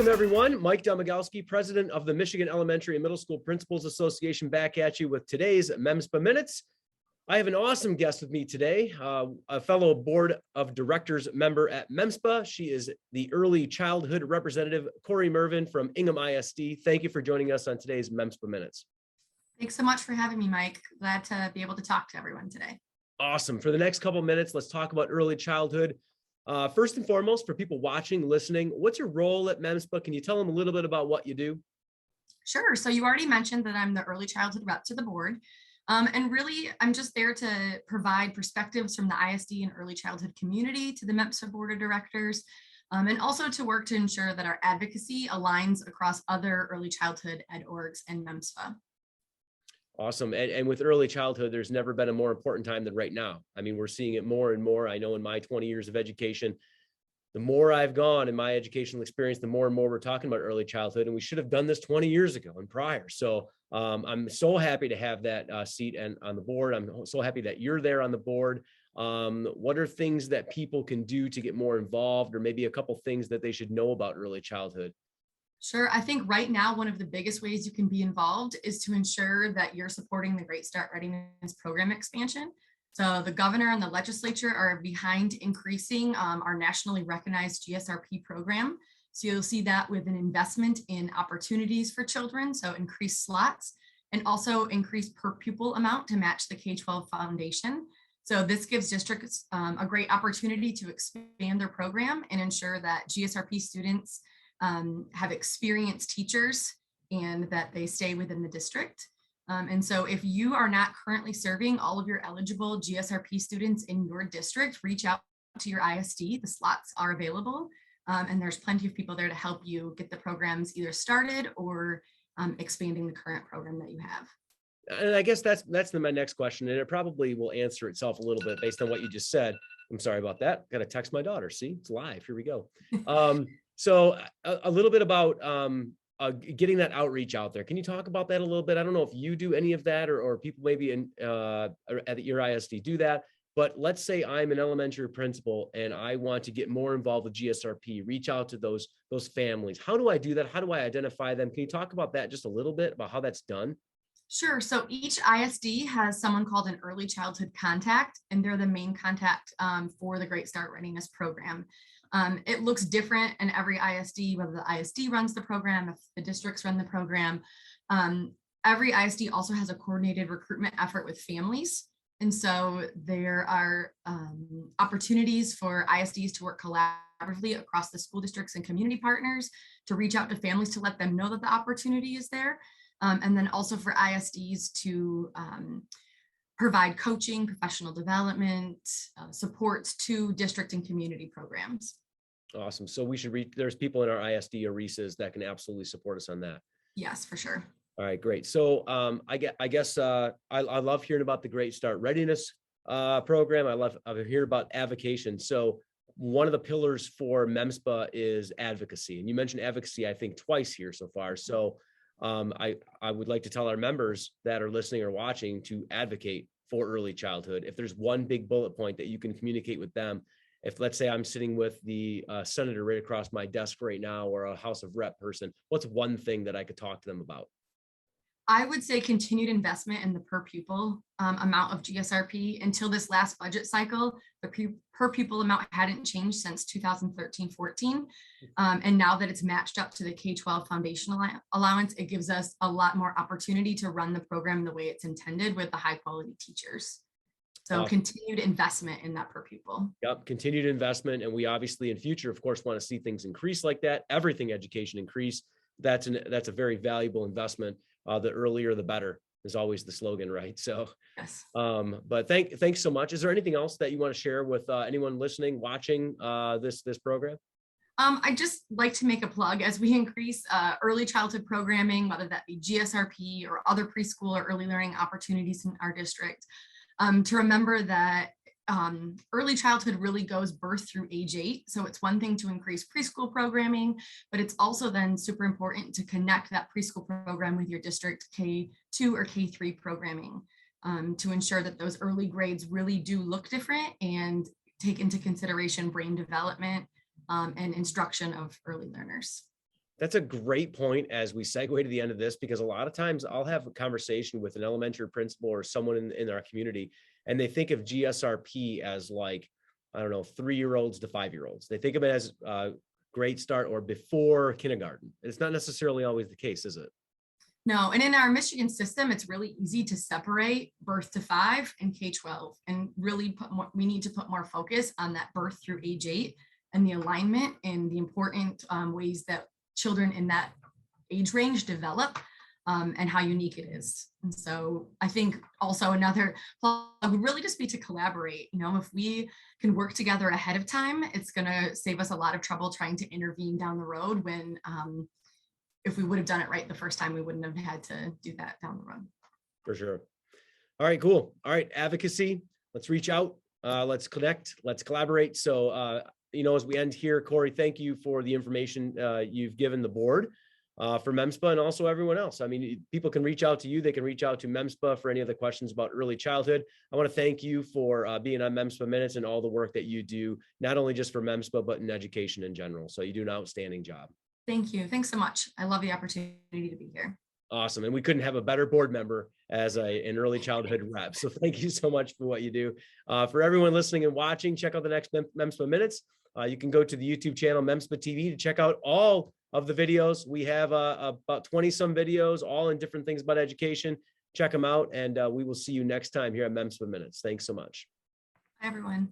Welcome, everyone. Mike Domagalski, President of the Michigan Elementary and Middle School Principals Association, back at you with today's MEMSPA Minutes. I have an awesome guest with me today, a fellow Board of Directors member at MEMSPA. She is the Early Childhood Representative, Corrie Mervyn from Ingham ISD. Thank you for joining us on today's MEMSPA Minutes. Thanks so much for having me, Mike. Glad to be able to talk to everyone today. Awesome. For the next couple of minutes, let's talk about early childhood. First and foremost, for people watching, listening, what's your role at MEMSPA? Can you tell them a little bit about what you do? Sure. So you already mentioned that I'm the early childhood rep to the board. And really, I'm just there to provide perspectives from the ISD and early childhood community to the MEMSPA Board of Directors, and also to work to ensure that our advocacy aligns across other early childhood ed orgs and MEMSPA. Awesome. And with early childhood, there's never been a more important time than right now. I mean, we're seeing it more and more. I know in my 20 years of education, the more I've gone in my educational experience, the more and more we're talking about early childhood, and we should have done this 20 years ago and prior. So I'm so happy to have that seat and on the board. I'm so happy that you're there on the board. What are things that people can do to get more involved, or maybe a couple things that they should know about early childhood? Sure. I think right now, one of the biggest ways you can be involved is to ensure that you're supporting the Great Start Readiness program expansion. So the governor and the legislature are behind increasing our nationally recognized GSRP program. So you'll see that with an investment in opportunities for children, so increased slots, and also increased per pupil amount to match the K-12 foundation. So this gives districts a great opportunity to expand their program and ensure that GSRP students have experienced teachers and that they stay within the district. And so if you are not currently serving all of your eligible GSRP students in your district, reach out to your ISD. The slots are available, and there's plenty of people there to help you get the programs either started or expanding the current program that you have. And I guess that's my next question, and it probably will answer itself a little bit based on what you just said. I'm sorry about that. Got to text my daughter. See, it's live. Here we go. So a little bit about getting that outreach out there. Can you talk about that a little bit? I don't know if you do any of that, or people maybe at your ISD do that. But let's say I'm an elementary principal and I want to get more involved with GSRP, reach out to those families. How do I do that? How do I identify them? Can you talk about that just a little bit, about how that's done? Sure. So each ISD has someone called an early childhood contact, and they're the main contact for the Great Start Readiness program. It looks different in every ISD, whether the ISD runs the program, if the districts run the program. Every ISD also has a coordinated recruitment effort with families. And so there are opportunities for ISDs to work collaboratively across the school districts and community partners to reach out to families to let them know that the opportunity is there. And then also for ISDs to provide coaching, professional development, supports to district and community programs. Awesome. So we should there's people in our ISD or RESAs that can absolutely support us on that. Yes, for sure. All right, great. So I guess I love hearing about the Great Start Readiness program. I hear about advocacy. So one of the pillars for MEMSPA is advocacy. And you mentioned advocacy, I think, twice here so far. So I would like to tell our members that are listening or watching to advocate for early childhood. If there's one big bullet point that you can communicate with them, if let's say I'm sitting with the senator right across my desk right now, or a House of Rep person, what's one thing that I could talk to them about? I would say continued investment in the per pupil amount of GSRP. Until this last budget cycle, the per pupil amount hadn't changed since 2013-14. And now that it's matched up to the K-12 foundational allowance, it gives us a lot more opportunity to run the program the way it's intended with the high quality teachers. So continued investment in that per pupil. Yep, continued investment. And we obviously in future, of course, want to see things increase like that. Everything education increase. That's a very valuable investment. The earlier, the better is always the slogan, right? So, yes. But thanks so much. Is there anything else that you want to share with anyone listening, watching this program? I just like to make a plug as we increase early childhood programming, whether that be GSRP or other preschool or early learning opportunities in our district, to remember that early childhood really goes birth through age 8. So it's one thing to increase preschool programming, but it's also then super important to connect that preschool program with your district K2 or K3 programming to ensure that those early grades really do look different and take into consideration brain development and instruction of early learners. That's a great point as we segue to the end of this, because a lot of times I'll have a conversation with an elementary principal or someone in our community, and they think of GSRP as like, I don't know, 3-year-olds to 5-year-olds. They think of it as Great Start or before kindergarten. It's not necessarily always the case, is it? No, and in our Michigan system, it's really easy to separate birth to 5 and K-12, and really we need to put more focus on that birth through age 8 and the alignment and the important ways that children in that age range develop, and how unique it is. And so I think also another plug would really just be to collaborate. You know, if we can work together ahead of time, it's going to save us a lot of trouble trying to intervene down the road when if we would have done it right the first time, we wouldn't have had to do that down the road. For sure. All right, cool. All right, advocacy. Let's reach out. Let's connect. Let's collaborate. So, you know, as we end here, Corrie, thank you for the information you've given the board for MEMSPA and also everyone else. I mean, people can reach out to you. They can reach out to MEMSPA for any other questions about early childhood. I want to thank you for being on MEMSPA Minutes and all the work that you do, not only just for MEMSPA, but in education in general. So you do an outstanding job. Thank you. Thanks so much. I love the opportunity to be here. Awesome. And we couldn't have a better board member as an early childhood rep. So thank you so much for what you do. For everyone listening and watching, check out the next MEMSPA Minutes. You can go to the YouTube channel MEMSPA TV to check out all of the videos. We have about 20 some videos, all in different things about education. Check them out, and we will see you next time here at MEMSPA Minutes. Thanks so much. Hi, everyone.